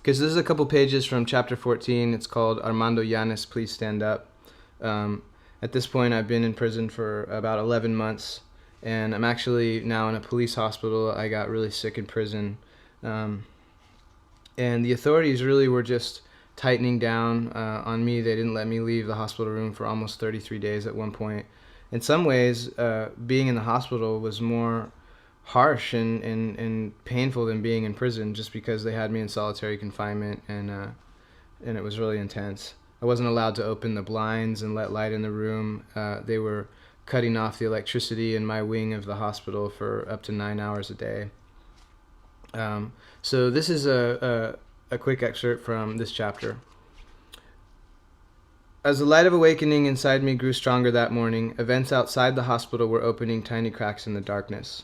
Because this is a couple pages from chapter 14. It's called Armando Llanes, Please Stand Up. At this point, I've been in prison for about 11 months, and I'm actually now in a police hospital. I got really sick in prison. And the authorities really were just tightening down on me. They didn't let me leave the hospital room for almost 33 days at one point. In some ways, being in the hospital was more harsh and painful than being in prison, just because they had me in solitary confinement, and it was really intense. I wasn't allowed to open the blinds and let light in the room. They were cutting off the electricity in my wing of the hospital for up to 9 hours a day. So this is a quick excerpt from this chapter. As the light of awakening inside me grew stronger that morning, events outside the hospital were opening tiny cracks in the darkness.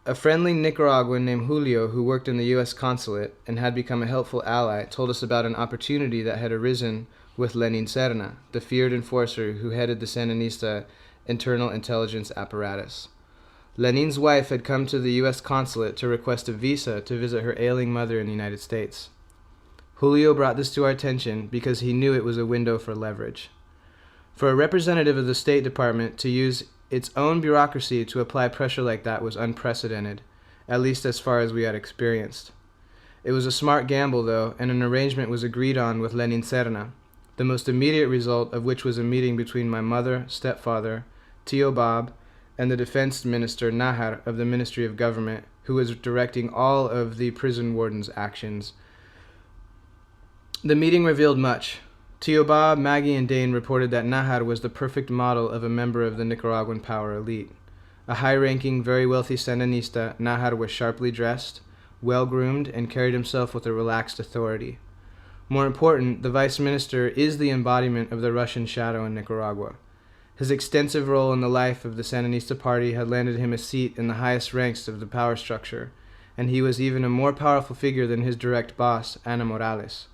A friendly Nicaraguan named Julio, who worked in the U.S. consulate and had become a helpful ally, told us about an opportunity that had arisen with Lenin Serna, the feared enforcer who headed the Sandinista internal intelligence apparatus. Lenin's wife had come to the U.S. consulate to request a visa to visit her ailing mother in the United States. Julio brought this to our attention because he knew it was a window for leverage. For a representative of the State Department to use its own bureaucracy to apply pressure like that was unprecedented, at least as far as we had experienced. It was a smart gamble, though, and an arrangement was agreed on with Lenin Serna, the most immediate result of which was a meeting between my mother, stepfather, Tio Bob, and the defense minister Nahar of the Ministry of Government, who was directing all of the prison warden's actions. The meeting revealed much. Tio Bob, Maggie, and Dane reported that Nahar was the perfect model of a member of the Nicaraguan power elite. A high-ranking, very wealthy Sandinista, Nahar was sharply dressed, well-groomed, and carried himself with a relaxed authority. More important, the vice minister is the embodiment of the Russian shadow in Nicaragua. His extensive role in the life of the Sandinista party had landed him a seat in the highest ranks of the power structure, and he was even a more powerful figure than his direct boss, Ana Morales.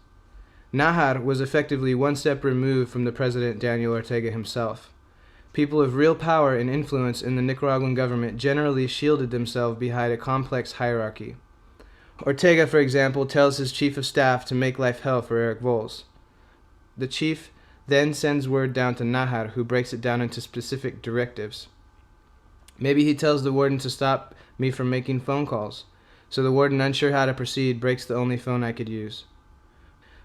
Nahar was effectively one step removed from the President Daniel Ortega himself. People of real power and influence in the Nicaraguan government generally shielded themselves behind a complex hierarchy. Ortega, for example, tells his chief of staff to make life hell for Eric Volz. The chief then sends word down to Nahar, who breaks it down into specific directives. Maybe he tells the warden to stop me from making phone calls, so the warden, unsure how to proceed, breaks the only phone I could use.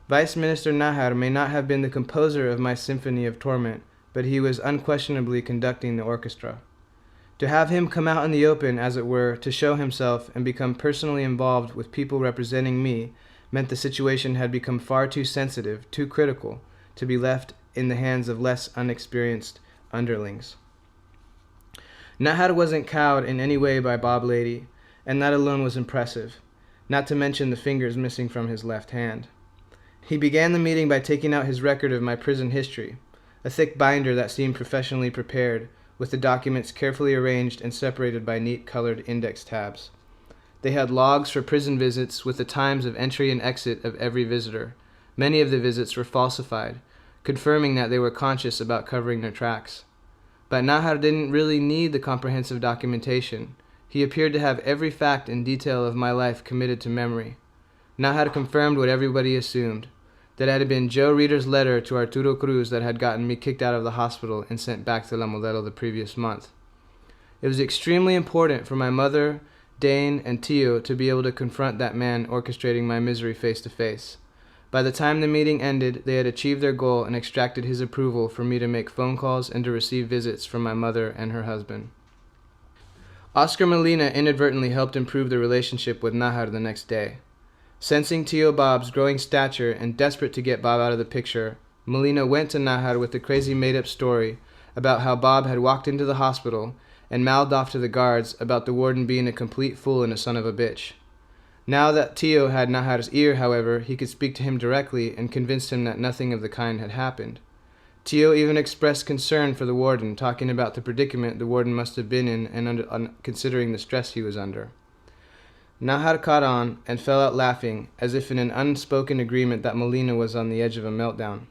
Vice Minister Nahar may not have been the composer of my symphony of torment, but he was unquestionably conducting the orchestra. To have him come out in the open, as it were, to show himself and become personally involved with people representing me, meant the situation had become far too sensitive, too critical, to be left in the hands of less unexperienced underlings. Nahar wasn't cowed in any way by Bob Lady, and that alone was impressive, not to mention the fingers missing from his left hand. He began the meeting by taking out his record of my prison history, a thick binder that seemed professionally prepared, with the documents carefully arranged and separated by neat colored index tabs. They had logs for prison visits with the times of entry and exit of every visitor. Many of the visits were falsified, confirming that they were conscious about covering their tracks. But Nahar didn't really need the comprehensive documentation. He appeared to have every fact and detail of my life committed to memory. Nahar confirmed what everybody assumed, that it had been Joe Reeder's letter to Arturo Cruz that had gotten me kicked out of the hospital and sent back to La Modelo the previous month. It was extremely important for my mother, Dane, and Tio to be able to confront that man orchestrating my misery face to face. By the time the meeting ended, they had achieved their goal and extracted his approval for me to make phone calls and to receive visits from my mother and her husband. Oscar Molina inadvertently helped improve the relationship with Nahar the next day. Sensing Tio Bob's growing stature and desperate to get Bob out of the picture, Molina went to Nahar with the crazy made-up story about how Bob had walked into the hospital and mouthed off to the guards about the warden being a complete fool and a son of a bitch. Now that Tio had Nahar's ear, however, he could speak to him directly and convinced him that nothing of the kind had happened. Tio even expressed concern for the warden, talking about the predicament the warden must have been in and considering the stress he was under. Nahar caught on and fell out laughing, as if in an unspoken agreement that Molina was on the edge of a meltdown.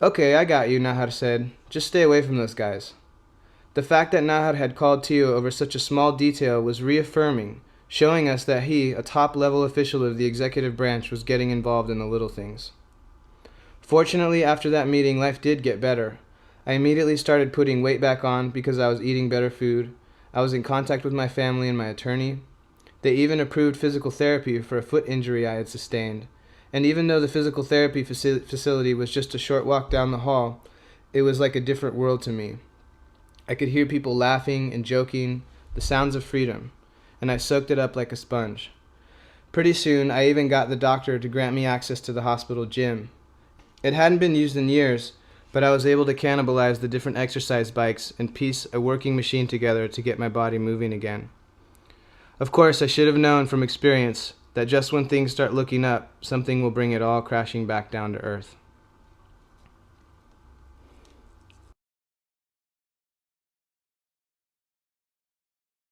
"Okay, I got you," Nahar said. "Just stay away from those guys." The fact that Nahar had called Tio over such a small detail was reaffirming, showing us that he, a top-level official of the executive branch, was getting involved in the little things. Fortunately, after that meeting, life did get better. I immediately started putting weight back on because I was eating better food. I was in contact with my family and my attorney. They even approved physical therapy for a foot injury I had sustained. And even though the physical therapy facility was just a short walk down the hall, it was like a different world to me. I could hear people laughing and joking, the sounds of freedom, and I soaked it up like a sponge. Pretty soon, I even got the doctor to grant me access to the hospital gym. It hadn't been used in years, but I was able to cannibalize the different exercise bikes and piece a working machine together to get my body moving again. Of course, I should have known from experience that just when things start looking up, something will bring it all crashing back down to earth.